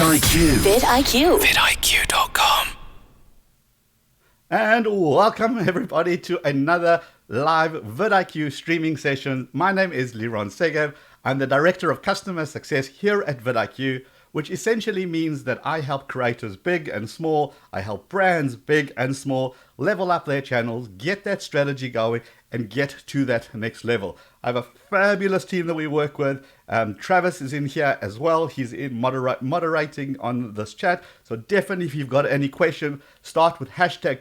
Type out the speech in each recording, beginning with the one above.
vidIQ. vidIQ. vidIQ.com. And welcome everybody to another live vidIQ streaming session. My name is Liron Segev. I'm the Director of Customer Success here at vidIQ, which essentially means that I help creators big and small, I help brands big and small level up their channels, get that strategy going, and get to that next level. I have a fabulous team that we work with. Travis is in here as well. He's in moderating on this chat. So definitely if you've got any question, start with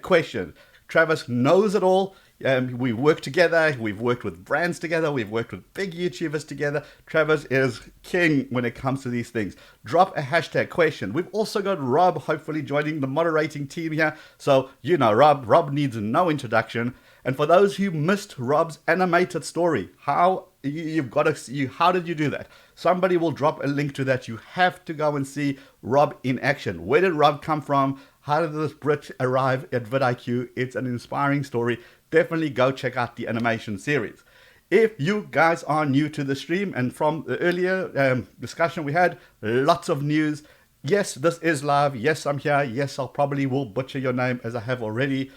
#question. Travis knows it all. We work together. We've worked with brands together. We've worked with big YouTubers together. Travis is king when it comes to these things. Drop a #question. We've also got Rob hopefully joining the moderating team here. So you know Rob needs no introduction. And for those who missed Rob's animated story, how did you do that? Somebody will drop a link to that. You have to go and see Rob in action. Where did Rob come from? How did this Brit arrive at vidIQ? It's an inspiring story. Definitely go check out the animation series. If you guys are new to the stream, and from the earlier discussion we had, lots of news. Yes, this is live. Yes, I'm here. Yes, I'll probably will butcher your name as I have already.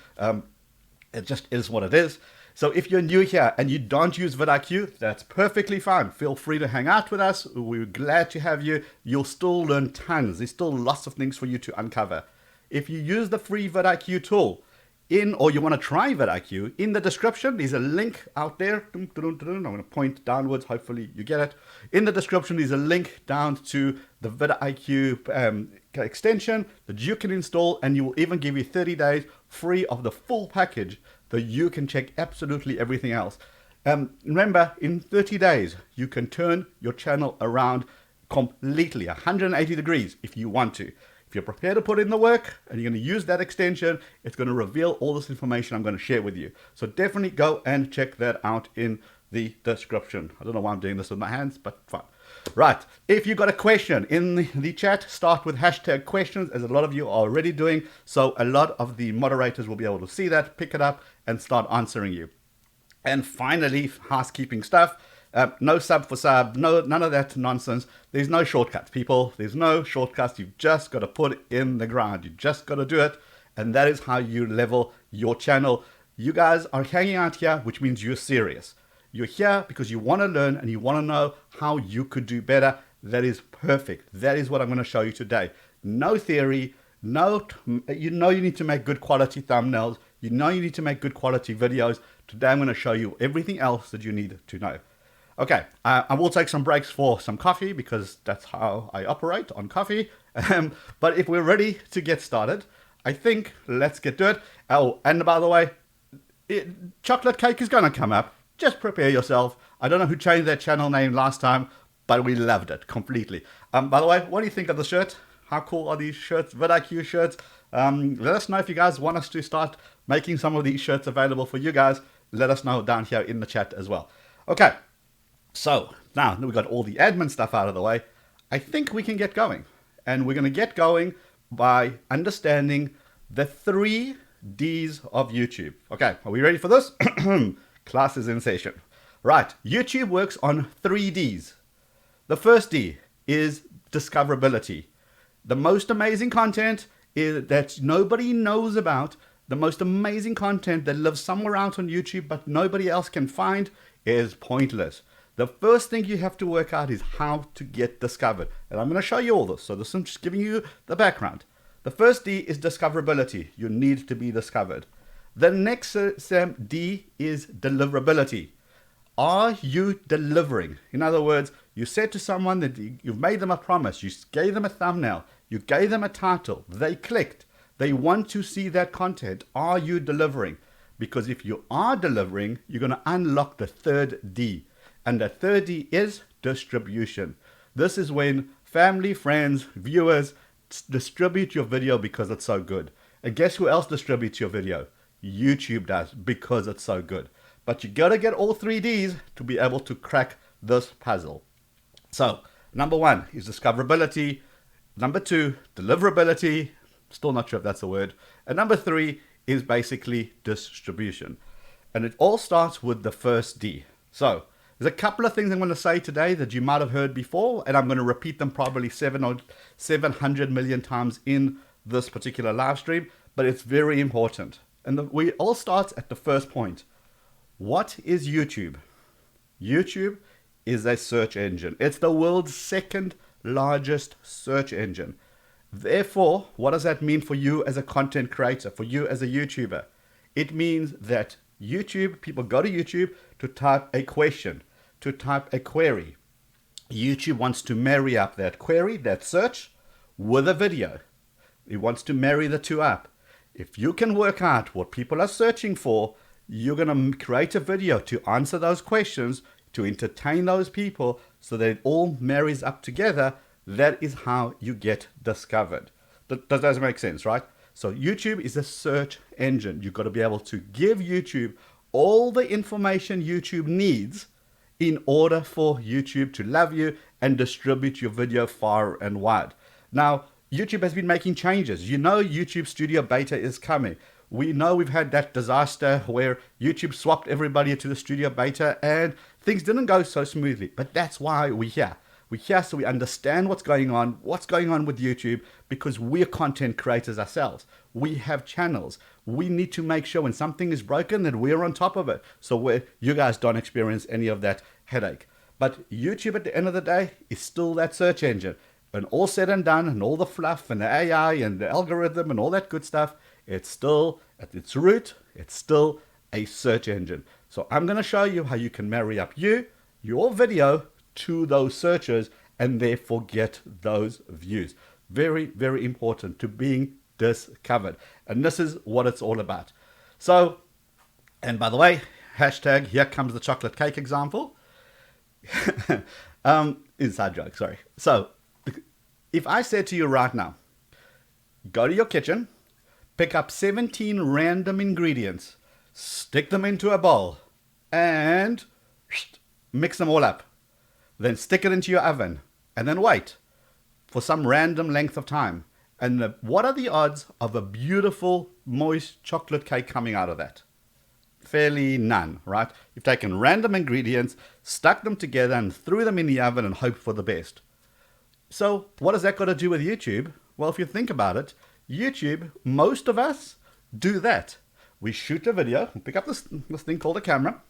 It just is what it is. So if you're new here and you don't use vidIQ, that's perfectly fine. Feel free to hang out with us. We're glad to have you. You'll still learn tons. There's still lots of things for you to uncover. If you use the free vidIQ tool, or you want to try vidIQ, in the description, there's a link out there. I'm going to point downwards. Hopefully you get it. In the description, there's a link down to the vidIQ extension that you can install, and you will even give you 30 days free of the full package, so you can check absolutely everything else. Remember, in 30 days, you can turn your channel around completely, 180 degrees if you want to. If you're prepared to put in the work and you're going to use that extension, it's going to reveal all this information I'm going to share with you. So definitely go and check that out in the description. I don't know why I'm doing this with my hands, but fine. Right, if you've got a question in the chat, start with #questions, as a lot of you are already doing. So a lot of the moderators will be able to see that, pick it up, and start answering you. And finally, housekeeping stuff. No sub for sub, none of that nonsense. There's no shortcuts, people. There's no shortcuts. You've just got to put it in the ground. You just got to do it. And that is how you level your channel. You guys are hanging out here, which means you're serious. You're here because you want to learn and you want to know how you could do better. That is perfect. That is what I'm going to show you today. No theory. No, you need to make good quality thumbnails. You need to make good quality videos. Today I'm going to show you everything else that you need to know. Okay, I will take some breaks for some coffee because that's how I operate, on coffee. But if we're ready to get started, I think let's get to it. Oh, and by the way, chocolate cake is going to come up. Just prepare yourself. I don't know who changed their channel name last time, but we loved it completely. By the way, what do you think of the shirt? How cool are these shirts, vidIQ shirts? Let us know if you guys want us to start making some of these shirts available for you guys. Let us know down here in the chat as well. Okay. So now that we've got all the admin stuff out of the way, I think we can get going. And we're going to get going by understanding the 3 Ds of YouTube. Okay, are we ready for this? Class is in session. Right, YouTube works on 3 Ds. The first D is discoverability. The most amazing content that nobody knows about, the most amazing content that lives somewhere out on YouTube but nobody else can find is pointless. The first thing you have to work out is how to get discovered. And I'm going to show you all this. So this is just giving you the background. The first D is discoverability. You need to be discovered. The next D is deliverability. Are you delivering? In other words, you said to someone that you've made them a promise. You gave them a thumbnail. You gave them a title. They clicked. They want to see that content. Are you delivering? Because if you are delivering, you're going to unlock the third D. And the third D is distribution. This is when family, friends, viewers distribute your video because it's so good. And guess who else distributes your video? YouTube does, because it's so good. But you got to get all 3 Ds to be able to crack this puzzle. So number 1 is discoverability. Number 2, deliverability. Still not sure if that's a word. And number 3 is basically distribution. And it all starts with the first D. So There's a couple of things I'm going to say today that you might have heard before, and I'm going to repeat them probably 700 million times in this particular live stream, but it's very important. And we all start at the first point. What is YouTube? YouTube is a search engine. It's the world's second largest search engine. Therefore, what does that mean for you as a content creator, for you as a YouTuber? It means that people go to YouTube to type a question, to type a query. YouTube wants to marry up that query, that search, with a video. It wants to marry the two up. If you can work out what people are searching for, you're going to create a video to answer those questions, to entertain those people, so that it all marries up together. That is how you get discovered. Does that make sense, right? So YouTube is a search engine. You've got to be able to give YouTube all the information YouTube needs in order for YouTube to love you and distribute your video far and wide. Now, YouTube has been making changes. You know YouTube Studio Beta is coming. We know we've had that disaster where YouTube swapped everybody to the Studio Beta and things didn't go so smoothly. But that's why we're here. We're here so we understand what's going on with YouTube, because we're content creators ourselves. We have channels. We need to make sure when something is broken that we're on top of it, so you guys don't experience any of that headache. But YouTube at the end of the day is still that search engine. When all said and done, and all the fluff and the AI and the algorithm and all that good stuff, it's still, at its root, it's still a search engine. So I'm going to show you how you can marry up your video to those searches and therefore get those views. Very, very important to being discovered. And this is what it's all about. So, and by the way, hashtag here comes the chocolate cake example. Inside joke, sorry. So, if I said to you right now, go to your kitchen, pick up 17 random ingredients, stick them into a bowl, and mix them all up. Then stick it into your oven, and then wait for some random length of time. And what are the odds of a beautiful, moist chocolate cake coming out of that? Fairly none, right? You've taken random ingredients, stuck them together, and threw them in the oven and hoped for the best. So what has that got to do with YouTube? Well, if you think about it, YouTube, most of us do that. We shoot a video, we pick up this thing called a camera,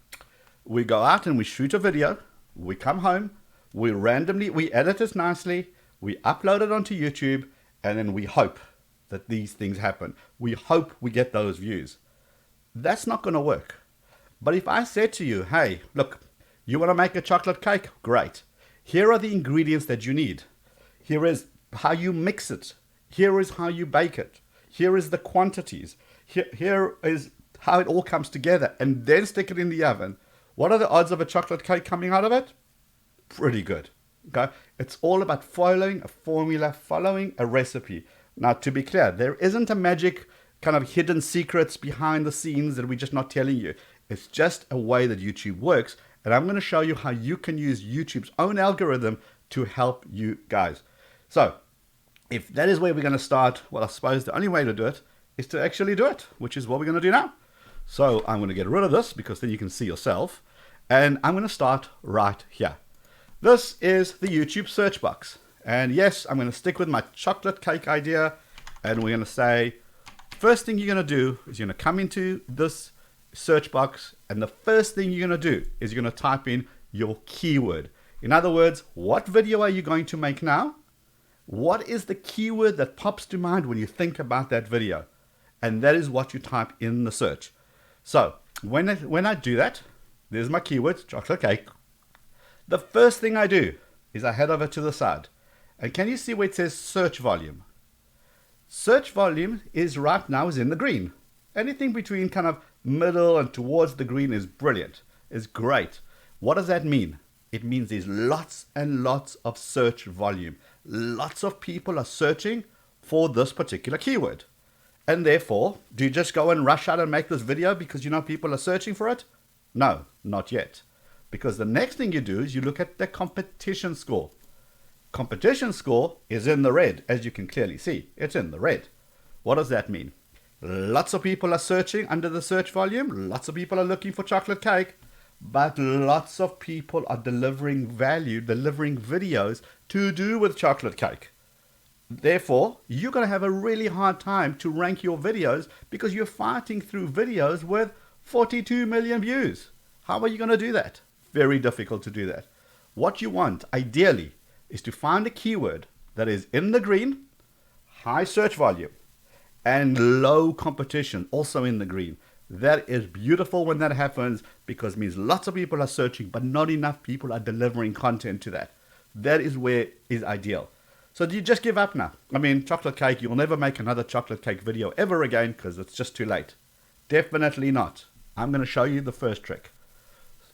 we go out and we shoot a video, we come home, we edit it nicely, we upload it onto YouTube, and then we hope that these things happen. We hope we get those views. That's not going to work. But if I said to you, hey, look, you want to make a chocolate cake? Great. Here are the ingredients that you need. Here is how you mix it. Here is how you bake it. Here is the quantities. Here is how it all comes together, and then stick it in the oven. What are the odds of a chocolate cake coming out of it? Pretty good. Okay, it's all about following a formula, following a recipe. Now, to be clear, there isn't a magic kind of hidden secrets behind the scenes that we're just not telling you. It's just a way that YouTube works, and I'm going to show you how you can use YouTube's own algorithm to help you guys. So, if that is where we're going to start, well, I suppose the only way to do it is to actually do it, which is what we're going to do now. So I'm going to get rid of this because then you can see yourself, and I'm going to start right here. This is the YouTube search box. And yes, I'm going to stick with my chocolate cake idea, and we're going to say, first thing you're going to do is you're going to come into this search box, and the first thing you're going to do is you're going to type in your keyword. In other words, what video are you going to make now? What is the keyword that pops to mind when you think about that video? And that is what you type in the search. So when I do that, there's my keyword, chocolate cake. The first thing I do is I head over to the side. And can you see where it says search volume? Search volume is right now is in the green. Anything between kind of middle and towards the green is brilliant, is great. What does that mean? It means there's lots and lots of search volume. Lots of people are searching for this particular keyword. And therefore, do you just go and rush out and make this video because you know people are searching for it? No, not yet. Because the next thing you do is you look at the competition score. Competition score is in the red, as you can clearly see. It's in the red. What does that mean? Lots of people are searching under the search volume. Lots of people are looking for chocolate cake. but lots of people are delivering value, delivering videos to do with chocolate cake. Therefore, you're going to have a really hard time to rank your videos because you're fighting through videos with 42 million views. How are you going to do that? Very difficult to do that. What you want, ideally, is to find a keyword that is in the green, high search volume, and low competition, also in the green. That is beautiful when that happens because it means lots of people are searching, but not enough people are delivering content to that. That is where is ideal. So do you just give up now? I mean, chocolate cake, you'll never make another chocolate cake video ever again because it's just too late. Definitely not. I'm going to show you the first trick.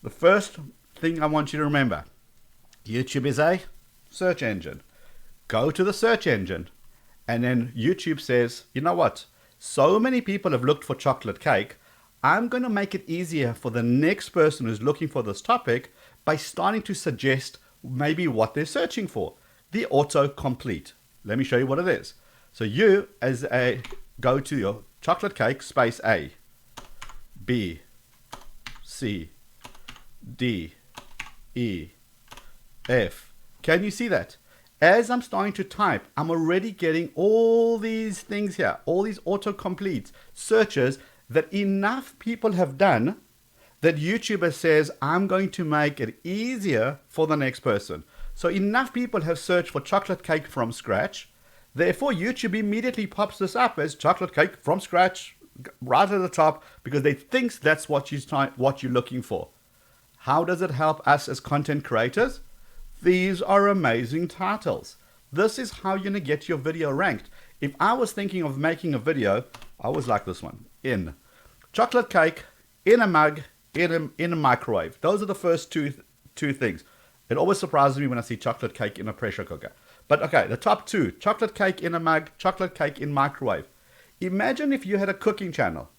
The first thing I want you to remember, YouTube is a search engine. Go to the search engine and then YouTube says, you know what? So many people have looked for chocolate cake. I'm going to make it easier for the next person who's looking for this topic by starting to suggest maybe what they're searching for. The autocomplete. Let me show you what it is. So you go to your chocolate cake space A, B, C, D, E, F. Can you see that? As I'm starting to type, I'm already getting all these things here, all these autocomplete searches that enough people have done that YouTuber says, I'm going to make it easier for the next person. So enough people have searched for chocolate cake from scratch. Therefore, YouTube immediately pops this up as chocolate cake from scratch right at the top because they think that's what you're looking for. How does it help us as content creators? These are amazing titles. This is how you're going to get your video ranked. If I was thinking of making a video, I was like this one. In chocolate cake, in a mug, in a microwave. Those are the first two things. It always surprises me when I see chocolate cake in a pressure cooker. But okay, the top two, chocolate cake in a mug, chocolate cake in microwave. Imagine if you had a cooking channel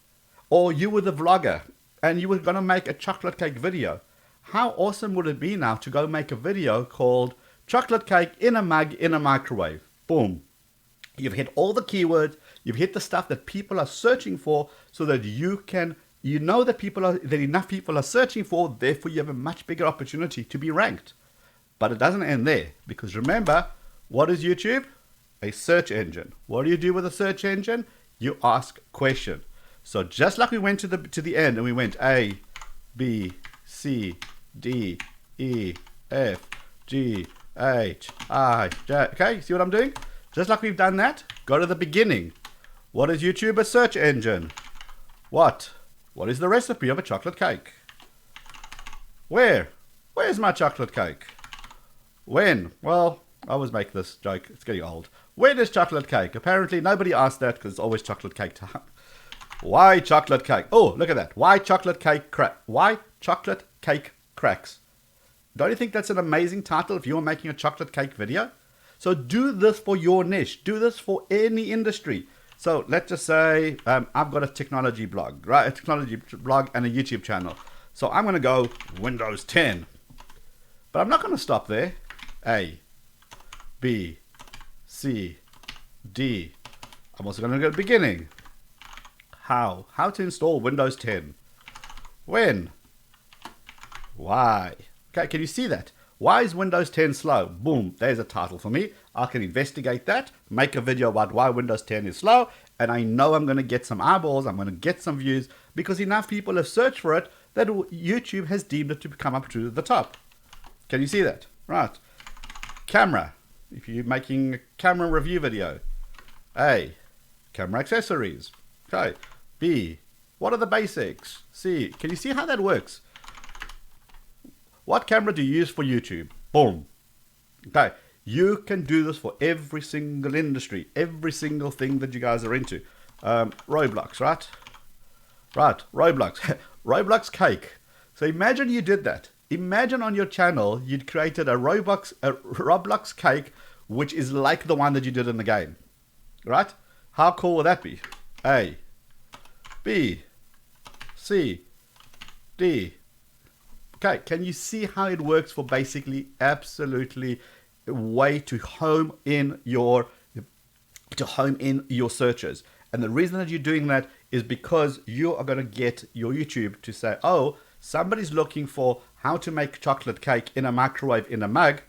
or you were the vlogger and you were going to make a chocolate cake video. How awesome would it be now to go make a video called chocolate cake in a mug in a microwave? Boom. You've hit all the keywords. You've hit the stuff that people are searching for so that you know that enough people are searching for, therefore you have a much bigger opportunity to be ranked. But it doesn't end there because remember, what is YouTube? A search engine. What do you do with a search engine? You ask questions. So just like we went to the end and we went A, B, C, D, E, F, G, H, I, J. Okay, see what I'm doing? Just like we've done that, go to the beginning. What is YouTube? A search engine. What is the recipe of a chocolate cake? Where's my chocolate cake? When? Well, I always make this joke. It's getting old. When is chocolate cake? Apparently, nobody asked that because it's always chocolate cake time. Why chocolate cake? Oh, look at that. Why chocolate cake Why chocolate cake cracks? Don't you think that's an amazing title if you're making a chocolate cake video? So do this for your niche. Do this for any industry. So let's just say I've got a technology blog, right? A technology blog and a YouTube channel. So I'm going to go Windows 10. But I'm not going to stop there. A, B, C, D. I'm also going to go to the beginning. How to install Windows 10. When? Why? Okay, can you see that? Why is Windows 10 slow? Boom, there's a title for me. I can investigate that, make a video about why Windows 10 is slow, and I know I'm going to get some eyeballs, I'm going to get some views, because enough people have searched for it that YouTube has deemed it to come up to the top. Can you see that? Right. Camera. If you're making a camera review video. A, camera accessories. Okay. B, what are the basics? C, can you see how that works? What camera do you use for YouTube? Boom. Okay. You can do this for every single industry, every single thing that you guys are into. Roblox, right? Right, Roblox. Roblox cake. So imagine you did that. Imagine on your channel, you'd created a Roblox cake, which is like the one that you did in the game. Right? How cool would that be? A, B, C, D. Okay, can you see how it works for basically absolutely a way to home in your searches? And the reason that you're doing that is because you are going to get your YouTube to say, oh, somebody's looking for how to make chocolate cake in a microwave in a mug,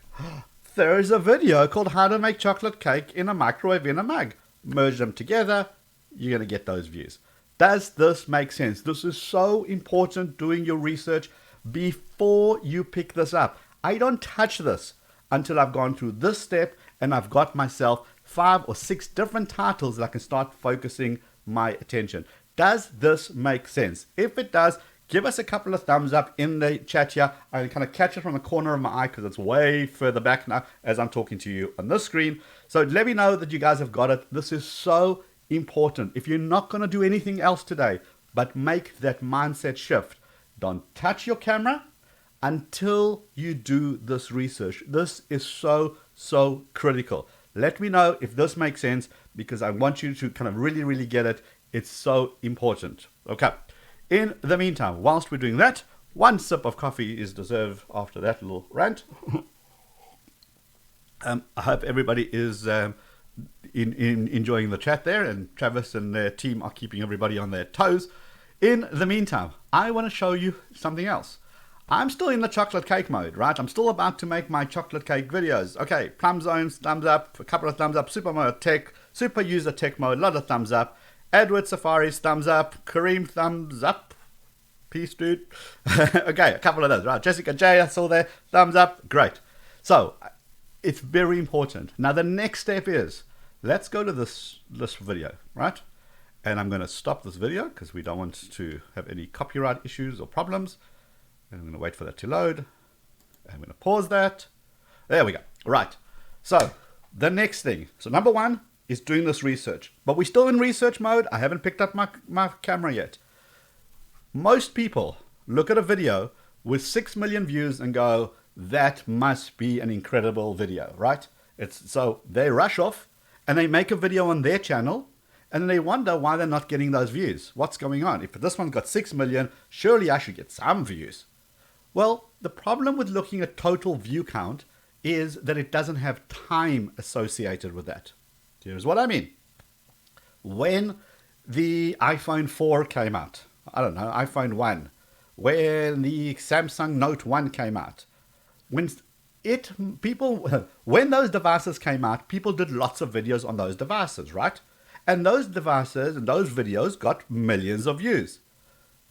there is a video called how to make chocolate cake in a microwave in a mug. Merge them together, you're going to get those views. Does this make sense? This is so important, doing your research before you pick this up. I don't touch this until I've gone through this step and I've got myself 5 or 6 different titles that I can start focusing my attention. Does this make sense? If it does, give us a couple of thumbs up in the chat here. I can kind of catch it from the corner of my eye because it's way further back now as I'm talking to you on this screen. So let me know that you guys have got it. This is so important. If you're not going to do anything else today, but make that mindset shift, don't touch your camera until you do this research. This is so critical. Let me know if this makes sense because I want you to kind of really get it. It's so important. Okay. In the meantime, whilst we're doing that, one sip of coffee is deserved after that little rant. I hope everybody is enjoying the chat there, and Travis and their team are keeping everybody on their toes. In the meantime, I want to show you something else. I'm still in the chocolate cake mode, right? I'm still about to make my chocolate cake videos. Okay, plum zones, thumbs up, a couple of thumbs up, super mode tech, super user tech mode, a lot of thumbs up. Edward Safari's thumbs up, Kareem thumbs up. Peace, dude. Okay, a couple of those, right? Jessica J, I saw there, thumbs up, great. So, it's very important. Now, the next step is, let's go to this video, right? And I'm going to stop this video because we don't want to have any copyright issues or problems. And I'm going to wait for that to load. I'm going to pause that. There we go. Right. So, the next thing. So, number 1 is doing this research. But we're still in research mode. I haven't picked up my camera yet. Most people look at a video with 6 million views and go, that must be an incredible video, right? So they rush off and they make a video on their channel and they wonder why they're not getting those views. What's going on? If this one's got 6 million, surely I should get some views. Well, the problem with looking at total view count is that it doesn't have time associated with that. Here's what I mean. When the iPhone 4 came out, I don't know, iPhone 1, when the Samsung Note 1 came out, when those devices came out, people did lots of videos on those devices, right? And those devices and those videos got millions of views.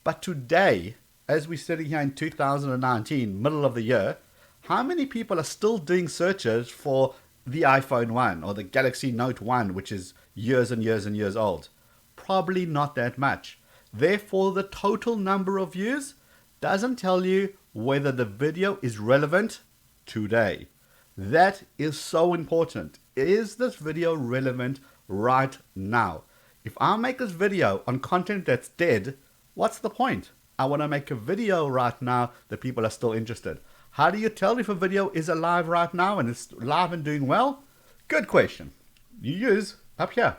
But today, as we're sitting here in 2019, middle of the year, how many people are still doing searches for the iPhone 1 or the Galaxy Note 1, which is years and years and years old? Probably not that much. Therefore, the total number of views doesn't tell you whether the video is relevant today. That is so important. Is this video relevant right now? If I make this video on content that's dead, what's the point? I want to make a video right now that people are still interested. How do you tell if a video is alive right now and it's live and doing well? Good question. You use up here.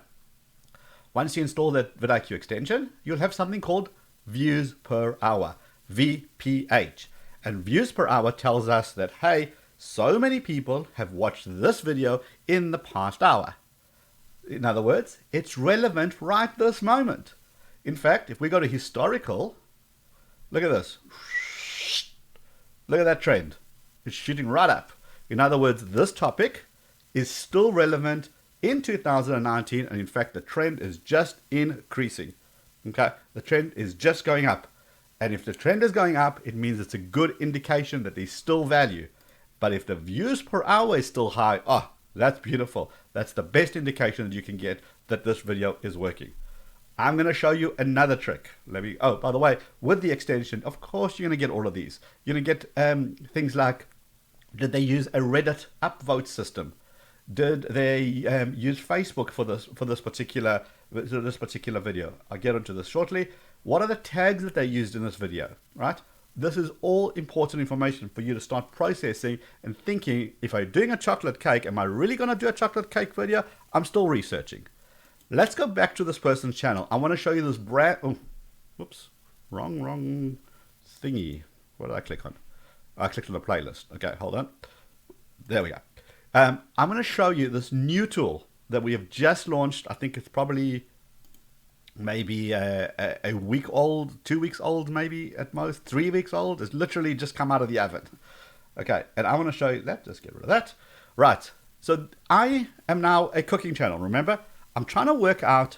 Once you install that vidIQ extension, you'll have something called views per hour, VPH. And views per hour tells us that, hey, so many people have watched this video in the past hour. In other words, it's relevant right this moment. In fact, if we go to historical, look at this. Look at that trend. It's shooting right up. In other words, this topic is still relevant in 2019, and in fact, the trend is just increasing. Okay, the trend is just going up. And if the trend is going up, it means it's a good indication that there's still value. But if the views per hour is still high, oh, that's beautiful. That's the best indication that you can get that this video is working. I'm going to show you another trick. Oh, by the way, with the extension, of course, you're going to get all of these. You're going to get things like, did they use a Reddit upvote system? Did they use Facebook for this particular video? I'll get into this shortly. What are the tags that they used in this video, right? This is all important information for you to start processing and thinking, if I'm doing a chocolate cake, am I really going to do a chocolate cake video? I'm still researching. Let's go back to this person's channel. I want to show you this brand. Oh, whoops, wrong thingy. What did I click on? I clicked on the playlist. Okay, hold on. There we go. I'm going to show you this new tool that we have just launched. I think it's probably maybe a week old, 2 weeks old, maybe at most, 3 weeks old. It's literally just come out of the oven. Okay, and I want to show you that. Just get rid of that. Right, so I am now a cooking channel. Remember, I'm trying to work out,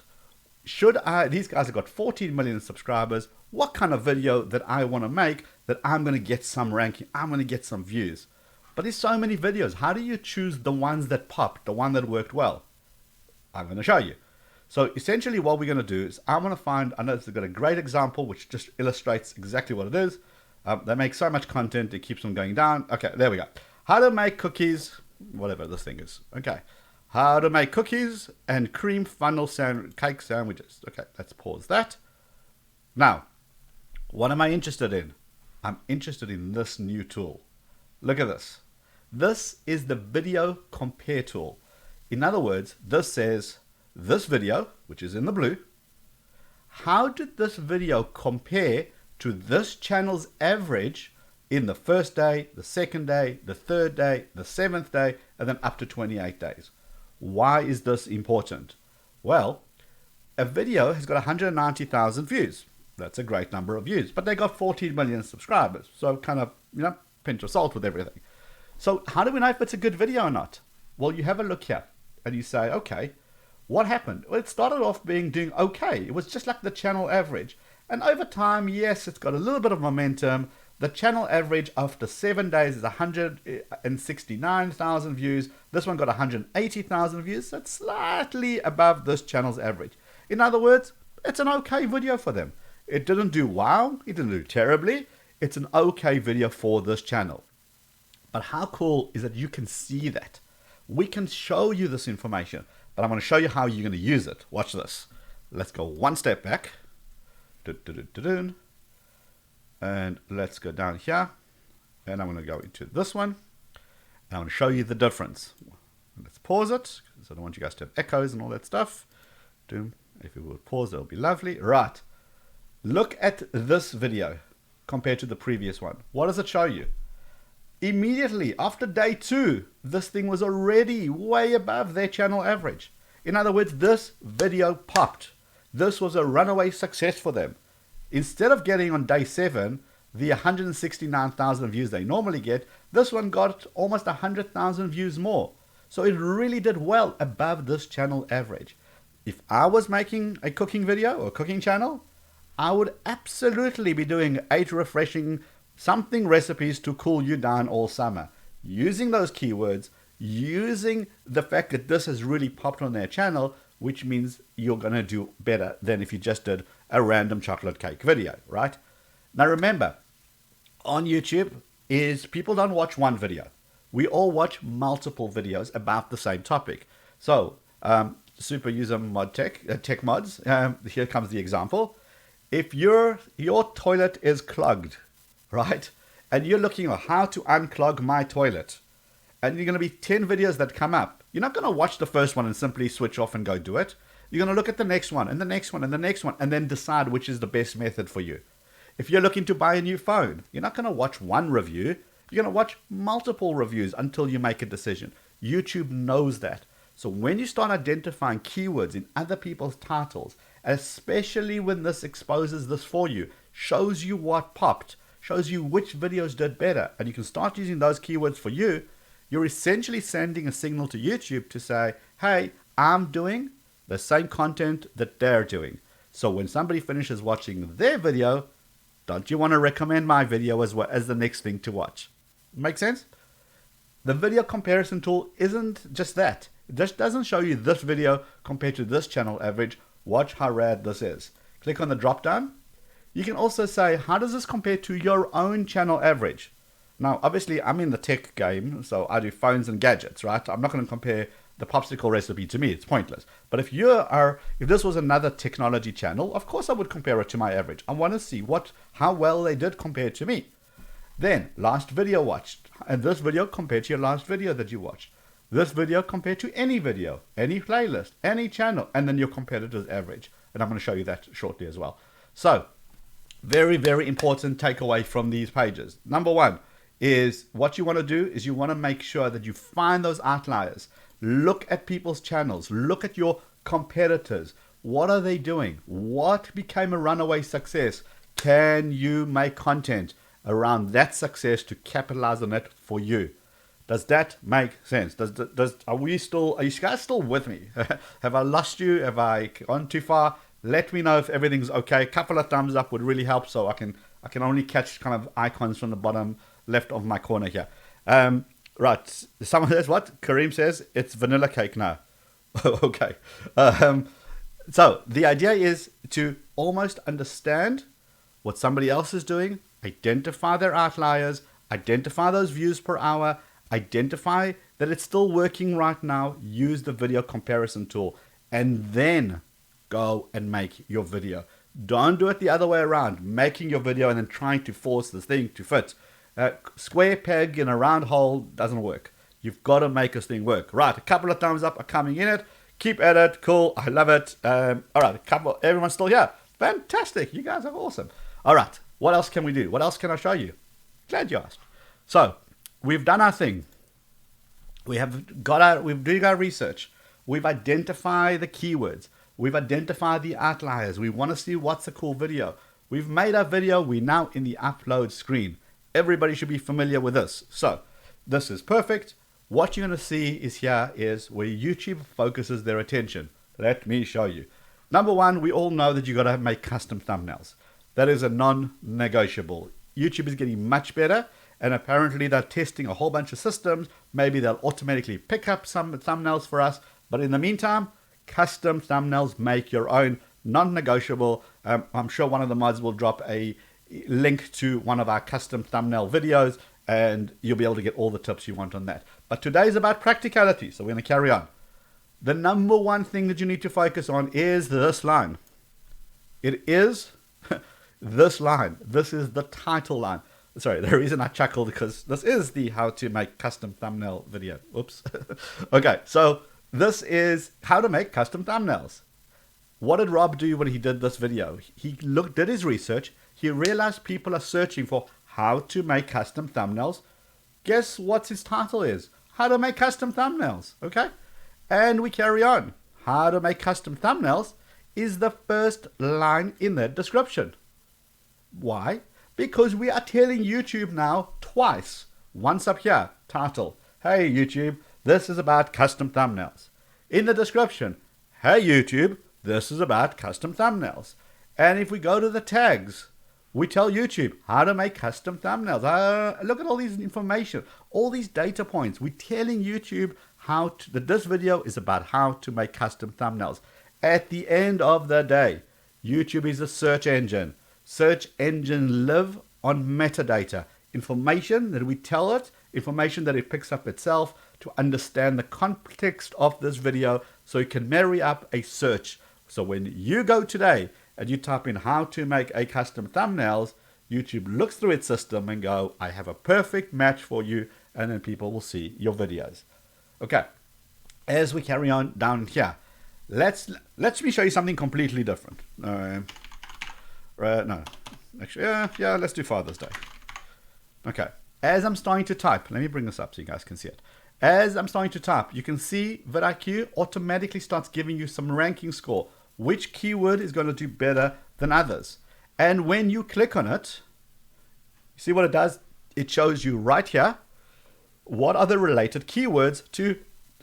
these guys have got 14 million subscribers, what kind of video that I want to make that I'm going to get some ranking, I'm going to get some views. But there's so many videos. How do you choose the ones that popped, the one that worked well? I'm going to show you. So essentially what we're going to do is I'm going to find, I know this has got a great example which just illustrates exactly what it is. They make so much content, it keeps them going down. Okay, there we go. How to make cookies, whatever this thing is. Okay, how to make cookies and cream funnel cake sandwiches. Okay, let's pause that. Now, what am I interested in? I'm interested in this new tool. Look at this. This is the video compare tool. In other words, this says this video, which is in the blue, how did this video compare to this channel's average in the first day, the second day, the third day, the seventh day, and then up to 28 days. Why is this important? Well, a video has got 190,000 views. That's a great number of views, but they got 14 million subscribers. So kind of, pinch of salt with everything. So how do we know if it's a good video or not? Well, you have a look here and you say, okay, what happened? Well, it started off doing okay. It was just like the channel average. And over time, yes, it's got a little bit of momentum. The channel average after 7 days is 169,000 views. This one got 180,000 views. So it's slightly above this channel's average. In other words, it's an okay video for them. It didn't do wow. It didn't do terribly. It's an okay video for this channel. But how cool is that you can see that? We can show you this information, but I'm going to show you how you're going to use it. Watch this. Let's go one step back. And let's go down here. And I'm going to go into this one. And I'm going to show you the difference. Let's pause it, because I don't want you guys to have echoes and all that stuff. If you would pause, that would be lovely. Right. Look at this video compared to the previous one. What does it show you? Immediately after day 2, this thing was already way above their channel average. In other words, this video popped. This was a runaway success for them. Instead of getting on day 7 the 169,000 views they normally get, this one got almost 100,000 views more. So it really did well above this channel average. If I was making a cooking video or cooking channel, I would absolutely be doing 8 refreshing something recipes to cool you down all summer. Using those keywords, using the fact that this has really popped on their channel, which means you're going to do better than if you just did a random chocolate cake video, right? Now remember, on YouTube is people don't watch one video. We all watch multiple videos about the same topic. So, super user mod tech mods, here comes the example. If your toilet is clogged, right? And you're looking at how to unclog my toilet, and you're going to be 10 videos that come up. You're not going to watch the first one and simply switch off and go do it. You're going to look at the next one and the next one and the next one and then decide which is the best method for you. If you're looking to buy a new phone, you're not going to watch one review. You're going to watch multiple reviews until you make a decision. YouTube knows that. So when you start identifying keywords in other people's titles, especially when this exposes this for you, shows you what popped, shows you which videos did better, and you can start using those keywords for you, you're essentially sending a signal to YouTube to say, hey, I'm doing the same content that they're doing. So when somebody finishes watching their video, don't you want to recommend my video as well as the next thing to watch? Make sense? The video comparison tool isn't just that. It just doesn't show you this video compared to this channel average. Watch how rad this is. Click on the drop down. You can also say, how does this compare to your own channel average? Now, obviously, I'm in the tech game, so I do phones and gadgets, right? I'm not going to compare the popsicle recipe to me. It's pointless. But if this was another technology channel, of course I would compare it to my average. I want to see how well they did compared to me. Then, last video watched, and this video compared to your last video that you watched. This video compared to any video, any playlist, any channel, and then your competitor's average. And I'm going to show you that shortly as well. So, very, very important takeaway from these pages. Number 1 is what you want to do is you want to make sure that you find those outliers. Look at people's channels. Look at your competitors. What are they doing? What became a runaway success? Can you make content around that success to capitalize on it for you? Does that make sense? Are you guys still with me? Have I lost you? Have I gone too far? Let me know if everything's okay. A couple of thumbs up would really help, so I can only catch kind of icons from the bottom left of my corner here. Right. Someone says what? Kareem says it's vanilla cake now. Okay. So the idea is to almost understand what somebody else is doing, identify their outliers, identify those views per hour, identify that it's still working right now, use the video comparison tool, and then go and make your video. Don't do it the other way around, making your video and then trying to force the thing to fit. Square peg in a round hole doesn't work. You've got to make this thing work. Right, a couple of thumbs up are coming in it. Keep at it. Cool. I love it. All right, everyone's still here. Fantastic. You guys are awesome. All right, what else can we do? What else can I show you? Glad you asked. So we've done our thing. We're doing our research. We've identified the keywords. We've identified the outliers. We want to see what's a cool video. We've made our video. We're now in the upload screen. Everybody should be familiar with this. So this is perfect. What you're going to see is where YouTube focuses their attention. Let me show you. Number one, we all know that you got to make custom thumbnails. That is a non-negotiable. YouTube is getting much better, and apparently they're testing a whole bunch of systems. Maybe they'll automatically pick up some thumbnails for us. But in the meantime, custom thumbnails, make your own, non-negotiable. I'm sure one of the mods will drop a link to one of our custom thumbnail videos, and you'll be able to get all the tips you want on that. But today's about practicality, so we're going to carry on. The number one thing that you need to focus on is this line. It is this line. This is the title line. Sorry, the reason I chuckled because this is the how to make custom thumbnail video. Oops. Okay, so this is how to make custom thumbnails. What did Rob do when he did this video? He did his research. He realized people are searching for how to make custom thumbnails. Guess what his title is? How to make custom thumbnails. Okay? And we carry on. How to make custom thumbnails is the first line in the description. Why? Because we are telling YouTube now twice. Once up here, title. Hey YouTube, this is about custom thumbnails. In the description, hey YouTube, this is about custom thumbnails. And if we go to the tags, we tell YouTube how to make custom thumbnails. Look at all these information, all these data points. We're telling YouTube that this video is about how to make custom thumbnails. At the end of the day, YouTube is a search engine. Search engines live on metadata, information that we tell it, information that it picks up itself to understand the context of this video so it can marry up a search. So when you go today and you type in how to make a custom thumbnails, YouTube looks through its system and go, I have a perfect match for you, and then people will see your videos. Okay, as we carry on down here, let me show you something completely different. No, actually, yeah, let's do Father's Day. Okay, as I'm starting to type, let me bring this up so you guys can see it. As I'm starting to type, you can see vidIQ automatically starts giving you some ranking score. Which keyword is going to do better than others? And when you click on it, you see what it does? It shows you right here what are the related keywords to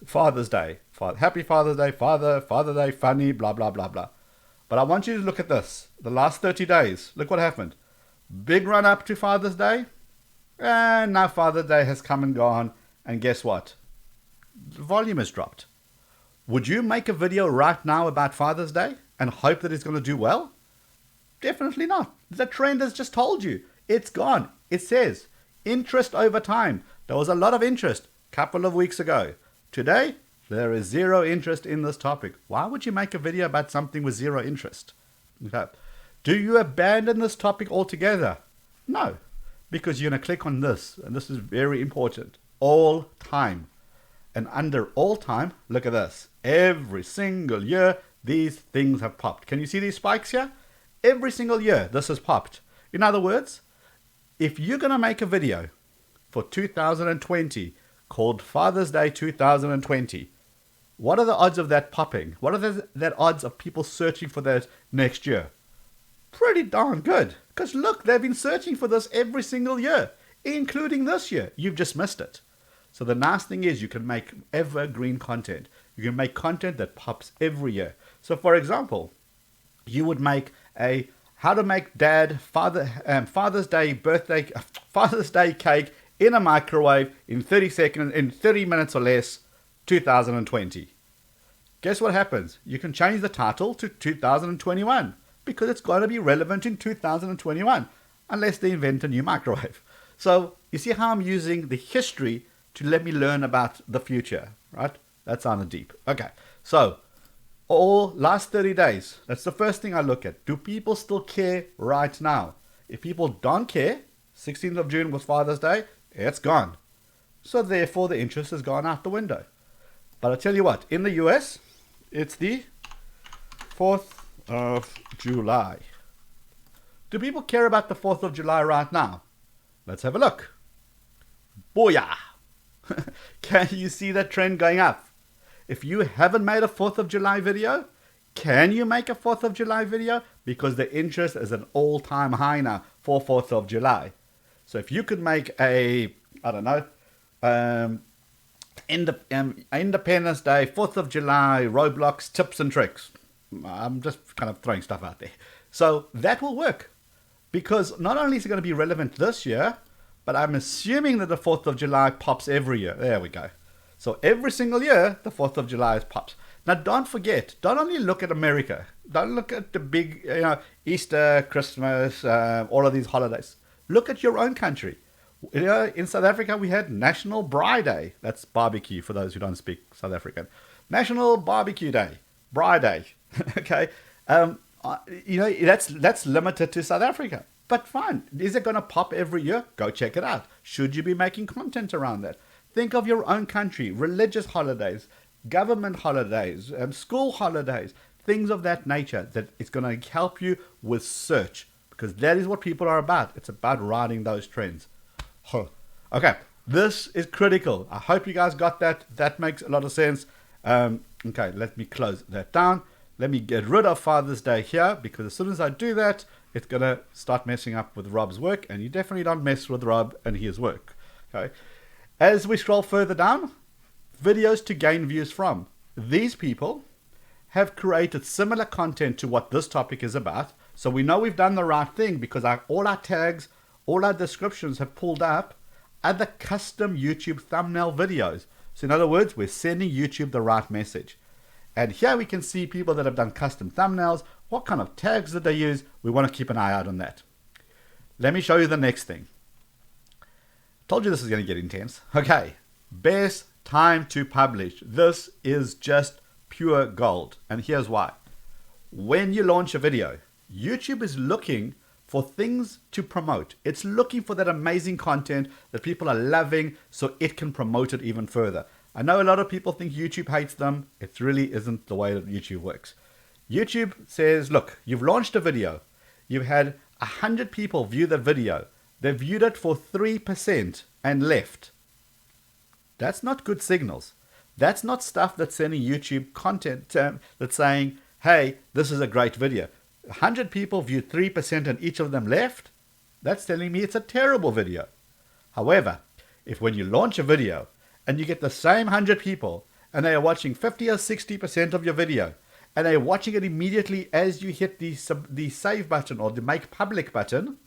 Father's Day. Happy Father's Day, Father Day, funny, blah, blah, blah, blah. But I want you to look at this. The last 30 days, look what happened. Big run up to Father's Day. And now Father's Day has come and gone. And guess what? The volume has dropped. Would you make a video right now about Father's Day and hope that it's going to do well? Definitely not. The trend has just told you. It's gone. It says interest over time. There was a lot of interest a couple of weeks ago. Today, there is zero interest in this topic. Why would you make a video about something with zero interest? Okay. Do you abandon this topic altogether? No, because you're going to click on this, and this is very important. All time. And under all time, look at this. Every single year, these things have popped. Can you see these spikes here? Every single year, this has popped. In other words, if you're going to make a video for 2020 called Father's Day 2020, What are the odds of that popping? What are the odds of people searching for that next year? Pretty darn good. Because look, they've been searching for this every single year, including this year. You've just missed it. So the nice thing is you can make evergreen content. You can make content that pops every year. So for example, you would make a how to make Father's Day cake in a microwave in 30 seconds, in 30 minutes or less, 2020. Guess what happens? You can change the title to 2021 because it's going to be relevant in 2021 unless they invent a new microwave. So you see how I'm using the history to let me learn about the future, right? That sounded deep. Okay, so all last 30 days, that's the first thing I look at. Do people still care right now? If people don't care, 16th of June was Father's Day, it's gone. So therefore the interest has gone out the window. But I tell you what, in the US, it's the 4th of July. Do people care about the 4th of July right now? Let's have a look. Booyah! Can you see that trend going up? If you haven't made a 4th of July video, can you make a 4th of July video? Because the interest is an all-time high now for 4th of July. So if you could make a, I don't know, Independence Day, 4th of July, Roblox tips and tricks. I'm just kind of throwing stuff out there. So that will work. Because not only is it going to be relevant this year, but I'm assuming that the 4th of July pops every year. There we go. So every single year, the 4th of July pops. Now don't forget, don't only look at America. Don't look at the big, Easter, Christmas, all of these holidays. Look at your own country. In South Africa, we had National Braai Day. That's barbecue for those who don't speak South African. National Barbecue Day. Braai Day. Okay. That's limited to South Africa. But fine. Is it going to pop every year? Go check it out. Should you be making content around that? Think of your own country, religious holidays, government holidays, school holidays, things of that nature that it's going to help you with search because that is what people are about. It's about riding those trends. Okay, this is critical. I hope you guys got that. That makes a lot of sense. Okay, let me close that down. Let me get rid of Father's Day here because as soon as I do that, it's going to start messing up with Rob's work, and you definitely don't mess with Rob and his work. Okay. As we scroll further down, videos to gain views from. These people have created similar content to what this topic is about. So we know we've done the right thing because all our tags, all our descriptions have pulled up other custom YouTube thumbnail videos. So in other words, we're sending YouTube the right message. And here we can see people that have done custom thumbnails. What kind of tags did they use? We want to keep an eye out on that. Let me show you the next thing. Told you this is going to get intense. Okay, best time to publish. This is just pure gold. And here's why. When you launch a video, YouTube is looking for things to promote. It's looking for that amazing content that people are loving so it can promote it even further. I know a lot of people think YouTube hates them. It really isn't the way that YouTube works. YouTube says, look, you've launched a video. You've had 100 people view the video. They viewed it for 3% and left. That's not good signals. That's not stuff that's sending YouTube content that's saying, hey, this is a great video. 100 people viewed 3% and each of them left. That's telling me it's a terrible video. However, if when you launch a video and you get the same 100 people and they are watching 50 or 60% of your video and they're watching it immediately as you hit the save button or the make public button,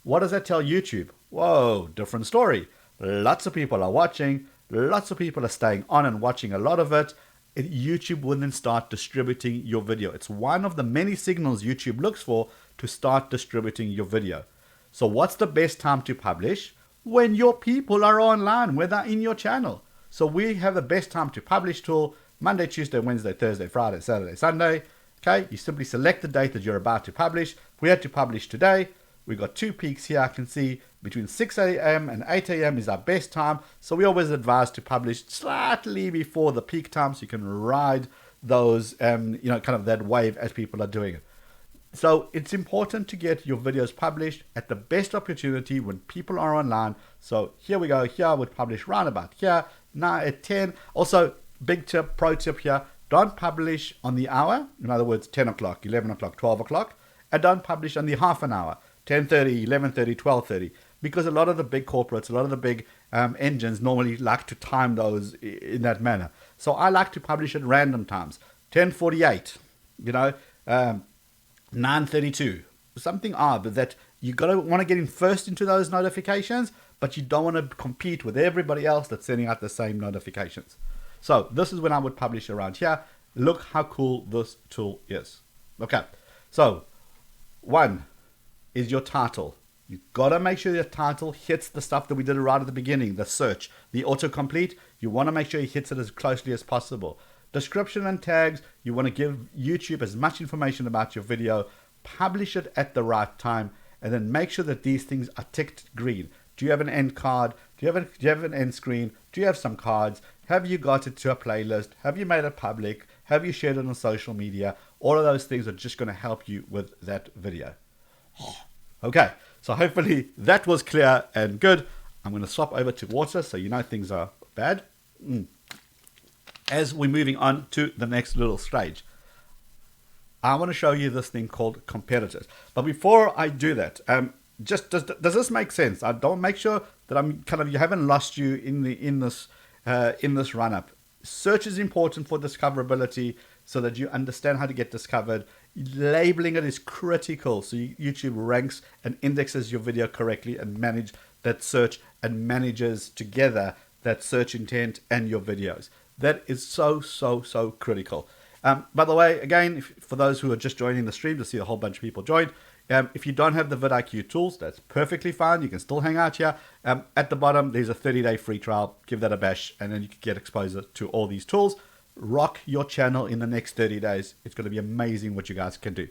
what does that tell YouTube? Whoa, different story. Lots of people are watching. Lots of people are staying on and watching a lot of it. YouTube will then start distributing your video. It's one of the many signals YouTube looks for to start distributing your video. So what's the best time to publish? When your people are online, when they're in your channel. So we have the best time to publish tool, Monday, Tuesday, Wednesday, Thursday, Friday, Saturday, Sunday. Okay, you simply select the date that you're about to publish. If we had to publish today, we've got 2 peaks here. I can see between 6 a.m. and 8 a.m. is our best time. So we always advise to publish slightly before the peak time so you can ride those, kind of that wave as people are doing it. So it's important to get your videos published at the best opportunity when people are online. So here we go. Here I would publish round about here, now at 10. Also, big tip, pro tip here, don't publish on the hour. In other words, 10 o'clock, 11 o'clock, 12 o'clock. And don't publish on the half an hour, 10:30, 11:30, 12:30. Because a lot of the big corporates, a lot of the big engines normally like to time those in that manner. So I like to publish at random times. 10:48, 9:32. Something odd, but that you want to get in first into those notifications, but you don't want to compete with everybody else that's sending out the same notifications. So this is when I would publish around here. Look how cool this tool is. Okay, so one is your title. You've got to make sure your title hits the stuff that we did right at the beginning, the search, the autocomplete. You want to make sure it hits it as closely as possible. Description and tags, you want to give YouTube as much information about your video, publish it at the right time, and then make sure that these things are ticked green. Do you have an end card? Do you have an end screen? Do you have some cards? Have you got it to a playlist? Have you made it public? Have you shared it on social media? All of those things are just going to help you with that video. Okay, so hopefully that was clear and good. I'm going to swap over to water so you know things are bad. As we're moving on to the next little stage, I want to show you this thing called competitors. But before I do that, just does this make sense? I don't make sure that you haven't lost you in this run up. Search is important for discoverability so that you understand how to get discovered. Labeling it is critical so YouTube ranks and indexes your video correctly and manage that search and manages together that search intent and your videos. That is so critical. By the way, again, for those who are just joining the stream to see a whole bunch of people join, if you don't have the vidIQ tools, that's perfectly fine. You can still hang out here. At the bottom, there's a 30-day free trial. Give that a bash, and then you can get exposure to all these tools. Rock your channel in the next 30 days. It's going to be amazing what you guys can do.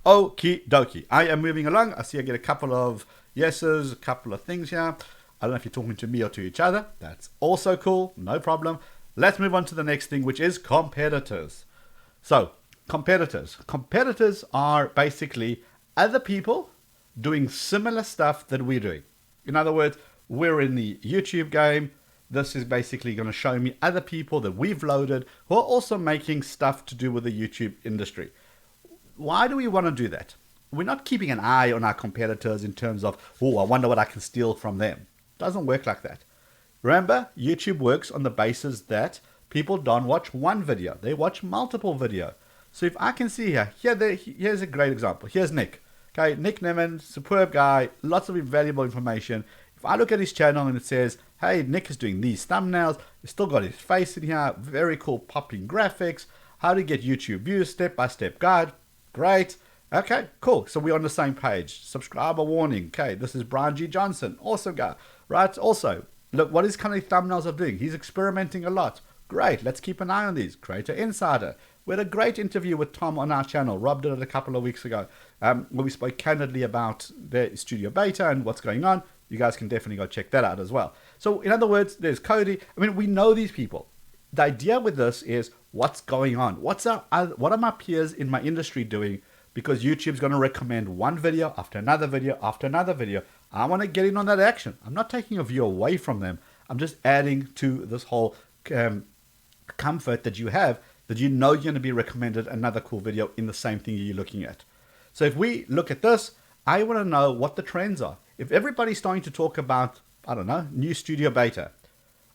Okie dokie. I am moving along. I see I get a couple of yeses, a couple of things here. I don't know if you're talking to me or to each other. That's also cool. No problem. Let's move on to the next thing, which is competitors. So, competitors. Competitors are basically other people doing similar stuff that we're doing. In other words, we're in the YouTube game. This is basically going to show me other people that we've loaded who are also making stuff to do with the YouTube industry. Why do we want to do that? We're not keeping an eye on our competitors in terms of, oh, I wonder what I can steal from them. It doesn't work like that. Remember, YouTube works on the basis that people don't watch one video. They watch multiple videos. So if I can see here's a great example. Here's Nick. Okay, Nick Nemeth, superb guy, lots of valuable information. If I look at his channel and it says, hey, Nick is doing these thumbnails, he's still got his face in here, very cool popping graphics, how to get YouTube views, step-by-step guide, great. Okay, cool, so we're on the same page. Subscriber warning, okay, this is Brian G. Johnson, awesome guy, right? Also, look what his kind of thumbnails are doing. He's experimenting a lot. Great, let's keep an eye on these. Creator Insider. We had a great interview with Tom on our channel. Rob did it a couple of weeks ago, where we spoke candidly about their studio beta and what's going on. You guys can definitely go check that out as well. So in other words, there's Cody. I mean, we know these people. The idea with this is what's going on. What are my peers in my industry doing? Because YouTube's going to recommend one video after another video after another video. I want to get in on that action. I'm not taking a view away from them. I'm just adding to this whole comfort that you have, that you know you're going to be recommended another cool video in the same thing you're looking at. So if we look at this, I want to know what the trends are. If everybody's starting to talk about, I don't know, new studio beta,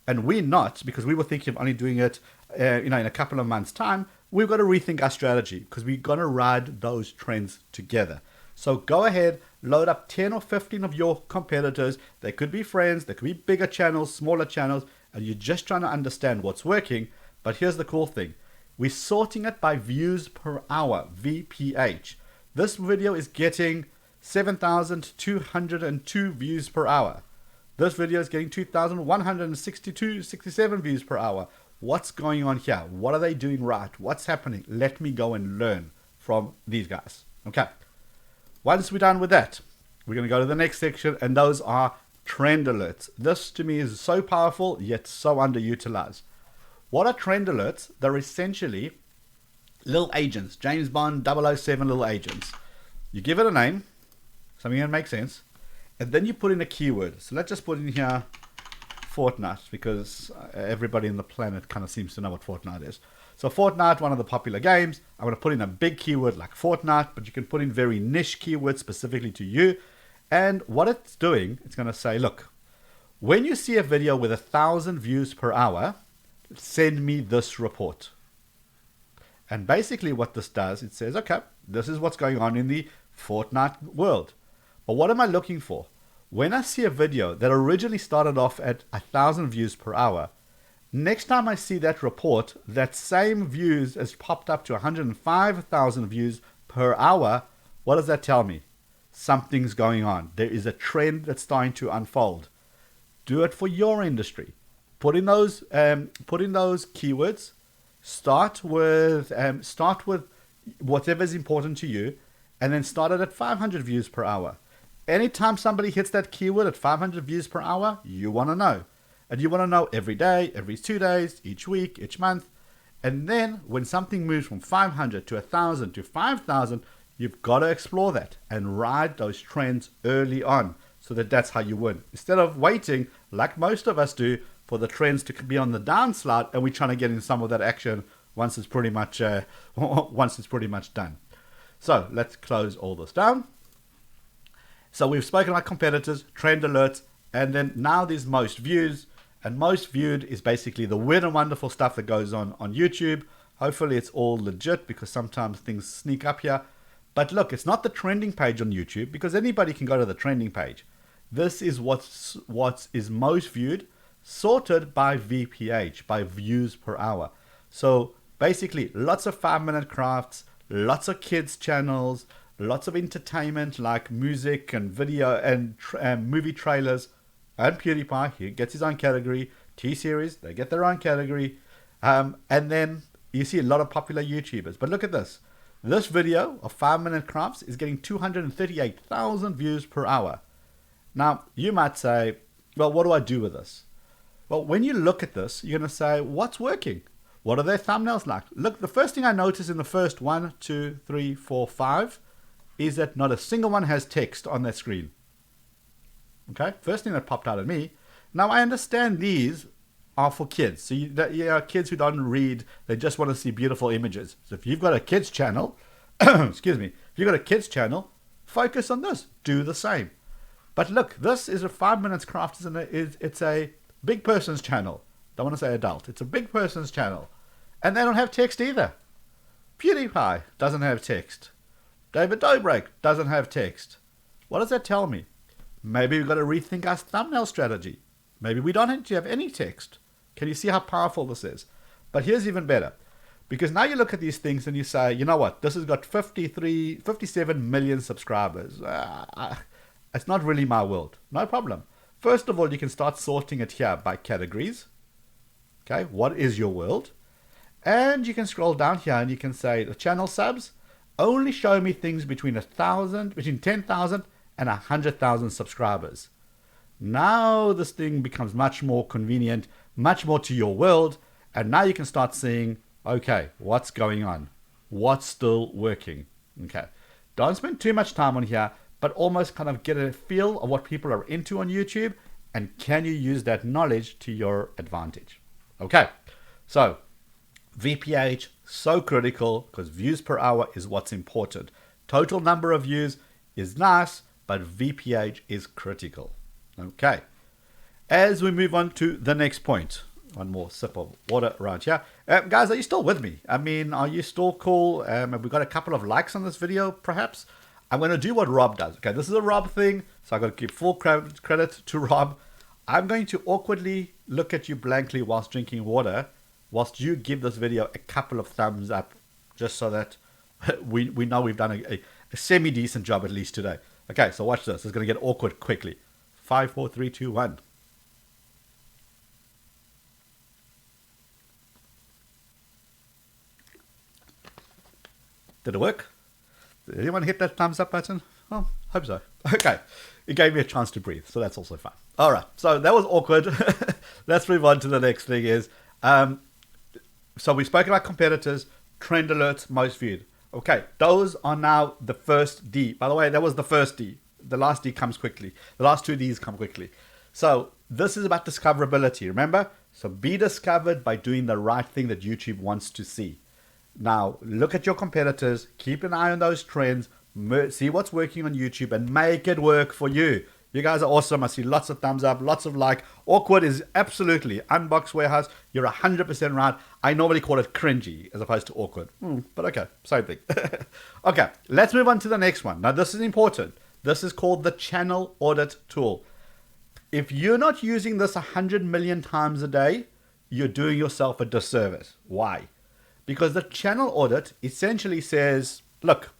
and we're not, because we were thinking of only doing it in a couple of months' time, we've got to rethink our strategy because we're going to ride those trends together. So go ahead, load up 10 or 15 of your competitors. They could be friends, they could be bigger channels, smaller channels, and you're just trying to understand what's working. But here's the cool thing. We're sorting it by views per hour, VPH. This video is getting 7,202 views per hour. This video is getting 2,167 views per hour. What's going on here? What are they doing right? What's happening? Let me go and learn from these guys. Okay. Once we're done with that, we're going to go to the next section, and those are trend alerts. This to me is so powerful, yet so underutilized. What are trend alerts? They're essentially little agents, James Bond 007 little agents. You give it a name, something that makes sense, and then you put in a keyword. So let's just put in here Fortnite because everybody on the planet kind of seems to know what Fortnite is. So Fortnite, one of the popular games, I'm going to put in a big keyword like Fortnite, but you can put in very niche keywords specifically to you. And what it's doing, it's going to say, look, when you see a video with 1,000 views per hour, send me this report. And basically what this does, it says, okay, this is what's going on in the Fortnite world. But what am I looking for? When I see a video that originally started off at 1,000 views per hour, next time I see that report, that same views has popped up to 105,000 views per hour. What does that tell me? Something's going on. There is a trend that's starting to unfold. Do it for your industry. Put in those keywords. Start with whatever is important to you, and then start it at 500 views per hour. Anytime somebody hits that keyword at 500 views per hour, you want to know. And you want to know every day, every 2 days, each week, each month. And then when something moves from 500 to 1,000 to 5,000, you've got to explore that and ride those trends early on so that that's how you win. Instead of waiting, like most of us do, for the trends to be on the downslide and we're trying to get in some of that action once it's pretty much done. So let's close all this down. So we've spoken about competitors, trend alerts, and then now there's most views. And most viewed is basically the weird and wonderful stuff that goes on YouTube. Hopefully it's all legit because sometimes things sneak up here. But look, it's not the trending page on YouTube because anybody can go to the trending page. This is what is most viewed, sorted by VPH, by views per hour. So basically lots of 5-minute crafts, lots of kids channels, lots of entertainment like music and video and movie trailers. And PewDiePie, he gets his own category. T-Series, they get their own category. And then you see a lot of popular YouTubers. But look at this. This video of 5-minute crafts is getting 238,000 views per hour. Now, you might say, well, what do I do with this? Well, when you look at this, you're going to say, what's working? What are their thumbnails like? Look, the first thing I notice in the first 1, 2, 3, 4, 5 is that not a single one has text on their screen. Okay, first thing that popped out at me. Now, I understand these are for kids. So kids who don't read, they just want to see beautiful images. So if you've got a kids channel, excuse me, if you've got a kids channel, focus on this. Do the same. But look, this is a 5-minute craft. It's a big person's channel. Don't want to say adult. It's a big person's channel. And they don't have text either. PewDiePie doesn't have text. David Dobrik doesn't have text. What does that tell me? Maybe we've got to rethink our thumbnail strategy. Maybe we don't have any text. Can you see how powerful this is? But here's even better. Because now you look at these things and you say, you know what? This has got 57 million subscribers. It's not really my world. No problem. First of all, you can start sorting it here by categories. Okay, what is your world? And you can scroll down here and you can say the channel subs only show me things between 10,000 and 100,000 subscribers. Now this thing becomes much more convenient, much more to your world. And now you can start seeing, okay, what's going on? What's still working? Okay. Don't spend too much time on here, but almost kind of get a feel of what people are into on YouTube. And can you use that knowledge to your advantage? Okay. So VPH, so critical because views per hour is what's important. Total number of views is nice, but VPH is critical. Okay. As we move on to the next point, one more sip of water around here. Guys, are you still with me? I mean, are you still cool? Have we got a couple of likes on this video, perhaps? I'm going to do what Rob does. Okay, this is a Rob thing, so I've got to give full credit to Rob. I'm going to awkwardly look at you blankly whilst drinking water, whilst you give this video a couple of thumbs up, just so that we know we've done a semi-decent job at least today. Okay, so watch this. It's going to get awkward quickly. 5, 4, 3, 2, 1. Did it work? Did anyone hit that thumbs up button? Oh, hope so. Okay. It gave me a chance to breathe, so that's also fine. All right. So that was awkward. Let's move on to the next thing is, so we spoke about competitors, trend alerts, most viewed. Okay. Those are now the first D. By the way, that was the first D. The last D comes quickly. The last 2 Ds come quickly. So This is about discoverability, remember? So be discovered by doing the right thing that YouTube wants to see. Now, look at your competitors, keep an eye on those trends, see what's working on YouTube and make it work for you. You guys are awesome. I see lots of thumbs up, lots of like. Awkward is absolutely Unbox Warehouse. You're 100% right. I normally call it cringy as opposed to awkward. But okay, same thing. Okay, let's move on to the next one. Now, this is important. This is called the channel audit tool. If you're not using this 100 million times a day, you're doing yourself a disservice. Why? Because the channel audit essentially says, look,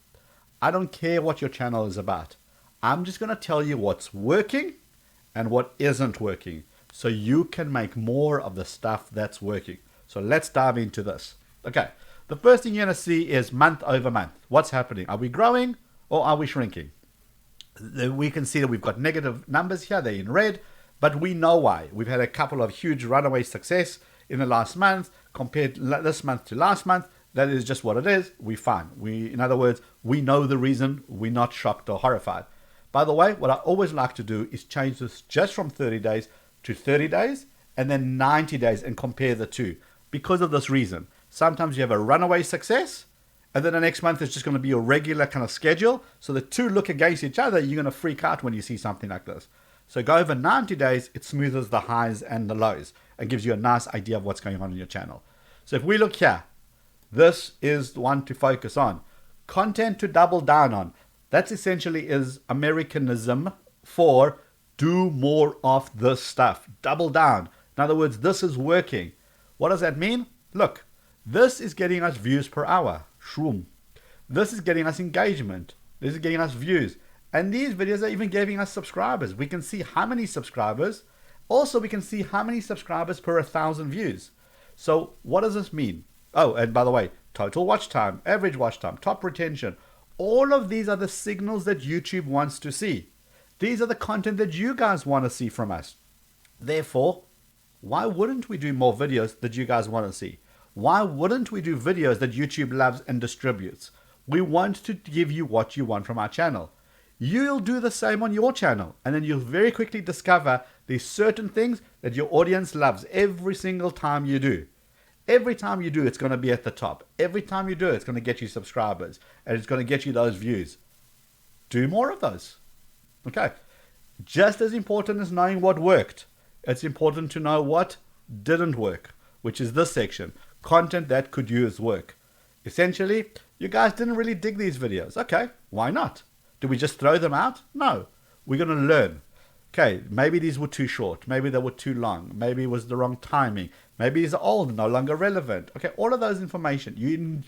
I don't care what your channel is about. I'm just going to tell you what's working and what isn't working so you can make more of the stuff that's working. So let's dive into this. Okay, the first thing you're going to see is month over month. What's happening? Are we growing or are we shrinking? We can see that we've got negative numbers here. They're in red, but we know why. We've had a couple of huge runaway success in the last month compared this month to last month. That is just what it is. We're fine. In other words, we know the reason. We're not shocked or horrified. By the way, what I always like to do is change this just from 30 days to 30 days and then 90 days and compare the two because of this reason. Sometimes you have a runaway success and then the next month is just going to be a regular kind of schedule. So the two look against each other. You're going to freak out when you see something like this. So go over 90 days, it smooths the highs and the lows and gives you a nice idea of what's going on in your channel. So if we look here, this is the one to focus on. Content to double down on. That essentially is Americanism for do more of this stuff. Double down. In other words, this is working. What does that mean? Look, this is getting us views per hour. Shroom. This is getting us engagement. This is getting us views. And these videos are even giving us subscribers. We can see how many subscribers. Also, we can see how many subscribers per 1,000 views. So what does this mean? Oh, and by the way, total watch time, average watch time, top retention. All of these are the signals that YouTube wants to see. These are the content that you guys want to see from us. Therefore, why wouldn't we do more videos that you guys want to see? Why wouldn't we do videos that YouTube loves and distributes? We want to give you what you want from our channel. You'll do the same on your channel, and then you'll very quickly discover there's certain things that your audience loves every single time you do. Every time you do, it's going to be at the top. Every time you do it, it's going to get you subscribers and it's going to get you those views. Do more of those. Okay. Just as important as knowing what worked, it's important to know what didn't work, which is this section, content that could use work. Essentially, you guys didn't really dig these videos. Okay, why not? Do we just throw them out? No. We're going to learn. Okay, maybe these were too short. Maybe they were too long. Maybe it was the wrong timing. Maybe these are old, no longer relevant. Okay, all of those information. You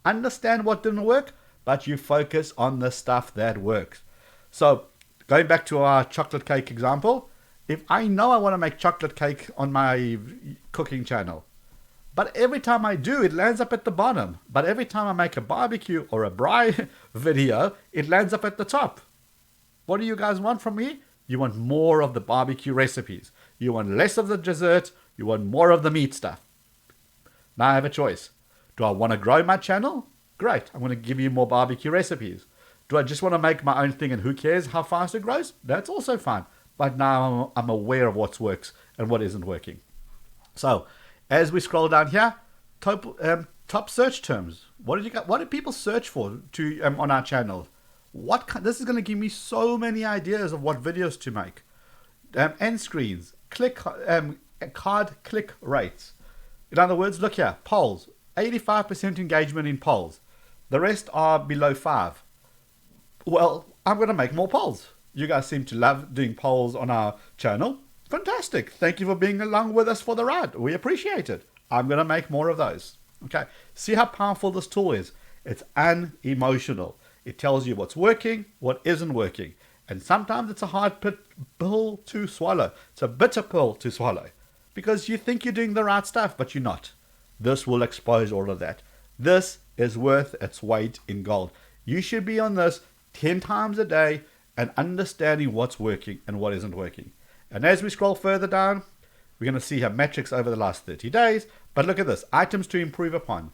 understand what didn't work, but you focus on the stuff that works. So going back to our chocolate cake example, if I know I want to make chocolate cake on my cooking channel, but every time I do, it lands up at the bottom. But every time I make a barbecue or a braai video, it lands up at the top. What do you guys want from me? You want more of the barbecue recipes. You want less of the dessert. You want more of the meat stuff. Now I have a choice. Do I want to grow my channel? Great. I'm going to give you more barbecue recipes. Do I just want to make my own thing and who cares how fast it grows? That's also fine. But now I'm aware of what works and what isn't working. So as we scroll down here, top search terms. What did people search for on our channel? This is going to give me so many ideas of what videos to make. End screens, card click rates. In other words, look here, polls, 85% engagement in polls. The rest are below 5. Well, I'm going to make more polls. You guys seem to love doing polls on our channel. Fantastic. Thank you for being along with us for the ride. We appreciate it. I'm going to make more of those. Okay. See how powerful this tool is. It's unemotional. It tells you what's working, what isn't working. And sometimes it's a hard pill to swallow. It's a bitter pill to swallow. Because you think you're doing the right stuff, but you're not. This will expose all of that. This is worth its weight in gold. You should be on this 10 times a day and understanding what's working and what isn't working. And as we scroll further down, we're going to see our metrics over the last 30 days. But look at this, items to improve upon.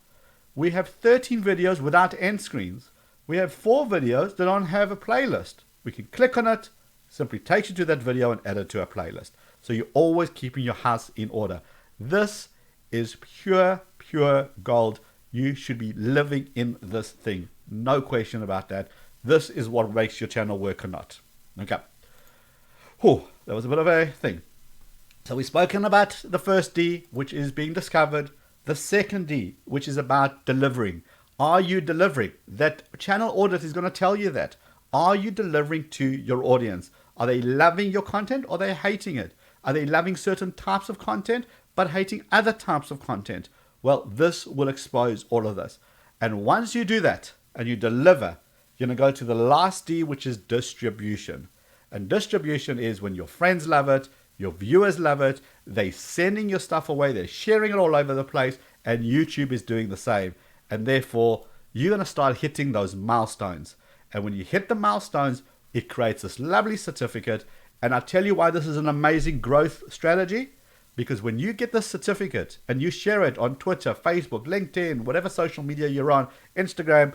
We have 13 videos without end screens. We have 4 videos that don't have a playlist. We can click on it, simply takes you to that video and add it to a playlist. So you're always keeping your house in order. This is pure gold. You should be living in this thing. No question about that. This is what makes your channel work or not. Okay. Whew, that was a bit of a thing. So we've spoken about the first D, which is being discovered. The second D, which is about delivering. Are you delivering? That channel audit is going to tell you that. Are you delivering to your audience? Are they loving your content or are they hating it? Are they loving certain types of content but hating other types of content? Well, this will expose all of this. And once you do that and you deliver, you're going to go to the last D, which is distribution. And distribution is when your friends love it, your viewers love it, they're sending your stuff away, they're sharing it all over the place, and YouTube is doing the same. And therefore, you're going to start hitting those milestones. And when you hit the milestones, it creates this lovely certificate. And I'll tell you why this is an amazing growth strategy. Because when you get this certificate and you share it on Twitter, Facebook, LinkedIn, whatever social media you're on, Instagram,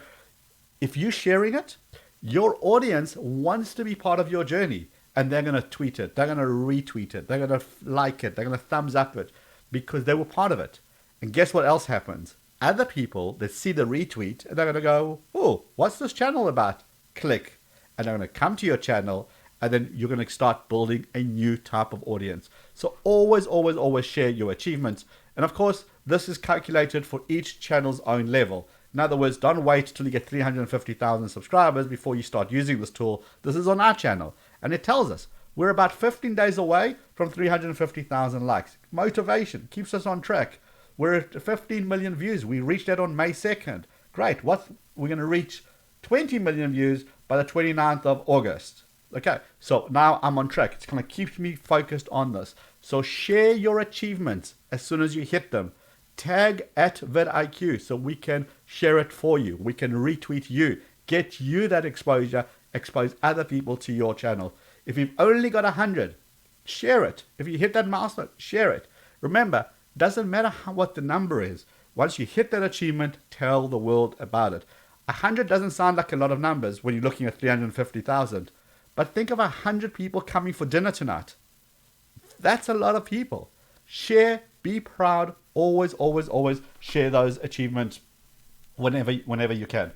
if you're sharing it, your audience wants to be part of your journey. And they're going to tweet it, they're going to retweet it, they're going to like it, they're going to thumbs up it because they were part of it. And guess what else happens? Other people that see the retweet and they're going to go, oh, what's this channel about? Click. And they're going to come to your channel and then you're going to start building a new type of audience. So always share your achievements. And of course, this is calculated for each channel's own level. In other words, don't wait till you get 350,000 subscribers before you start using this tool. This is on our channel. And it tells us we're about 15 days away from 350,000 likes. Motivation keeps us on track. We're at 15 million views. We reached that on May 2nd. Great. We're going to reach 20 million views by the 29th of August. Okay, so now I'm on track. It's going to keep me focused on this. So share your achievements as soon as you hit them. Tag at vidIQ so we can share it for you. We can retweet you. Get you that exposure. Expose other people to your channel. If you've only got 100, share it. If you hit that milestone, share it. Remember, doesn't matter what the number is. Once you hit that achievement, tell the world about it. 100 doesn't sound like a lot of numbers when you're looking at 350,000. But think of 100 people coming for dinner tonight. That's a lot of people. Share, be proud, always share those achievements whenever you can.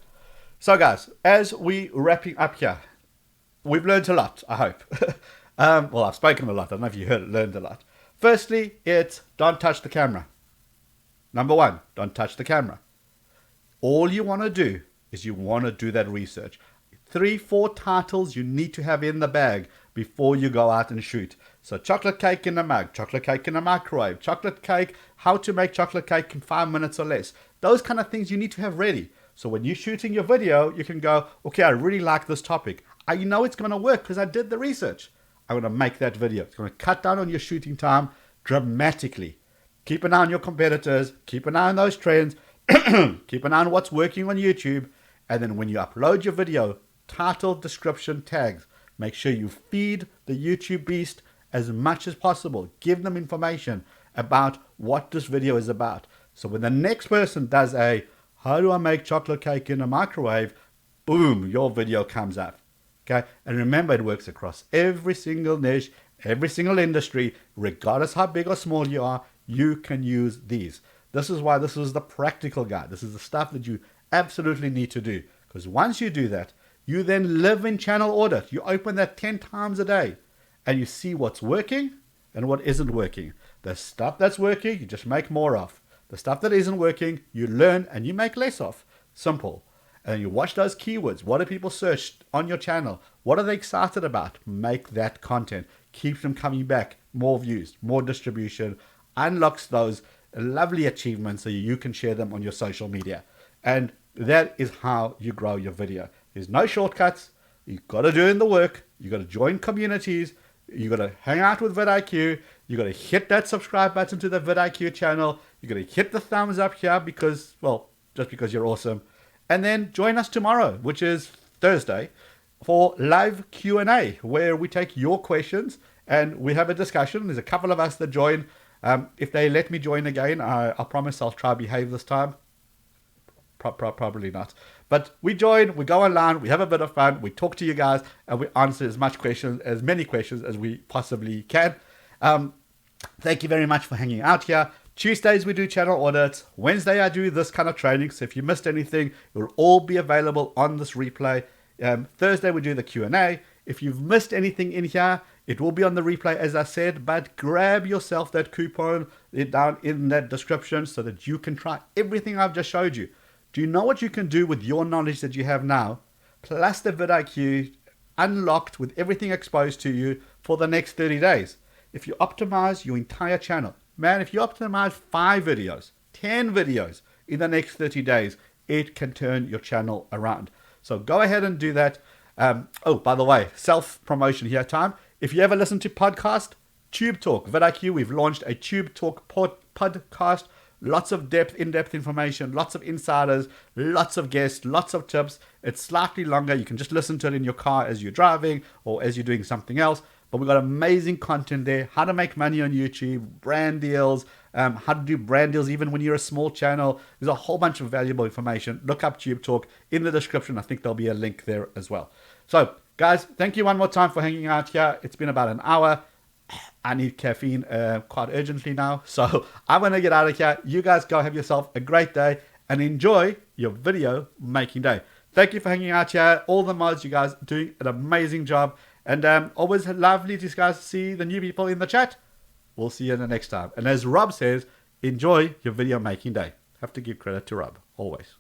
So guys, as we wrapping up here, we've learned a lot, I hope. Well, I've spoken a lot. I don't know if you heard it, learned a lot. Firstly, it's don't touch the camera. Number one, don't touch the camera. All you want to do is you want to do that research. 3-4 titles you need to have in the bag before you go out and shoot. So chocolate cake in a mug, chocolate cake in a microwave, chocolate cake, how to make chocolate cake in 5 minutes or less. Those kind of things you need to have ready. So when you're shooting your video, you can go, okay, I really like this topic. I know it's going to work because I did the research. I'm going to make that video. It's going to cut down on your shooting time dramatically. Keep an eye on your competitors. Keep an eye on those trends. Keep an eye on what's working on YouTube. And then when you upload your video, title, description, tags. Make sure you feed the YouTube beast as much as possible. Give them information about what this video is about. So when the next person does a how do I make chocolate cake in a microwave? Boom, your video comes up. Okay, and remember, it works across every single niche, every single industry, regardless how big or small you are. You can use these. This is why this is the practical guide. This is the stuff that you absolutely need to do. Because once you do that, you then live in channel audit. You open that 10 times a day and you see what's working and what isn't working. The stuff that's working, you just make more of. The stuff that isn't working, you learn and you make less of. Simple. And you watch those keywords. What do people search on your channel? What are they excited about? Make that content. Keep them coming back. More views, more distribution. Unlocks those lovely achievements so you can share them on your social media. And that is how you grow your video. There's no shortcuts. You've got to do in the work. You've got to join communities. You've got to hang out with vidIQ. You've got to hit that subscribe button to the vidIQ channel. You've got to hit the thumbs up here because, well, just because you're awesome. And then join us tomorrow, which is Thursday, for live Q&A, where we take your questions and we have a discussion. There's a couple of us that join. If they let me join again, I promise I'll try to behave this time. Probably not. But we join, we go online, we have a bit of fun, we talk to you guys, and we answer as many questions as we possibly can. Thank you very much for hanging out here. Tuesdays we do channel audits. Wednesday I do this kind of training. So if you missed anything, it will all be available on this replay. Thursday we do the Q&A. If you've missed anything in here, it will be on the replay as I said, but grab yourself that coupon down in that description so that you can try everything I've just showed you. Do you know what you can do with your knowledge that you have now, plus the vidIQ unlocked with everything exposed to you for the next 30 days? If you optimize your entire channel, man, if you optimize 5 videos, 10 videos in the next 30 days, it can turn your channel around. So go ahead and do that. Oh, by the way, self-promotion here time. If you ever listen to podcast, Tube Talk, vidIQ, we've launched a Tube Talk podcast. Lots of in-depth information, lots of insiders, lots of guests, lots of tips. It's slightly longer. You can just listen to it in your car as you're driving or as you're doing something else. But we've got amazing content there. How to make money on YouTube, brand deals, how to do brand deals even when you're a small channel. There's a whole bunch of valuable information. Look up Tube Talk in the description. I think there'll be a link there as well. So, guys, thank you one more time for hanging out here. It's been about an hour. I need caffeine quite urgently now. So I'm going to get out of here. You guys go have yourself a great day and enjoy your video making day. Thank you for hanging out here. All the mods, you guys are doing an amazing job. And always lovely to guys see the new people in the chat. We'll see you in the next time. And as Rob says, enjoy your video making day. Have to give credit to Rob, always.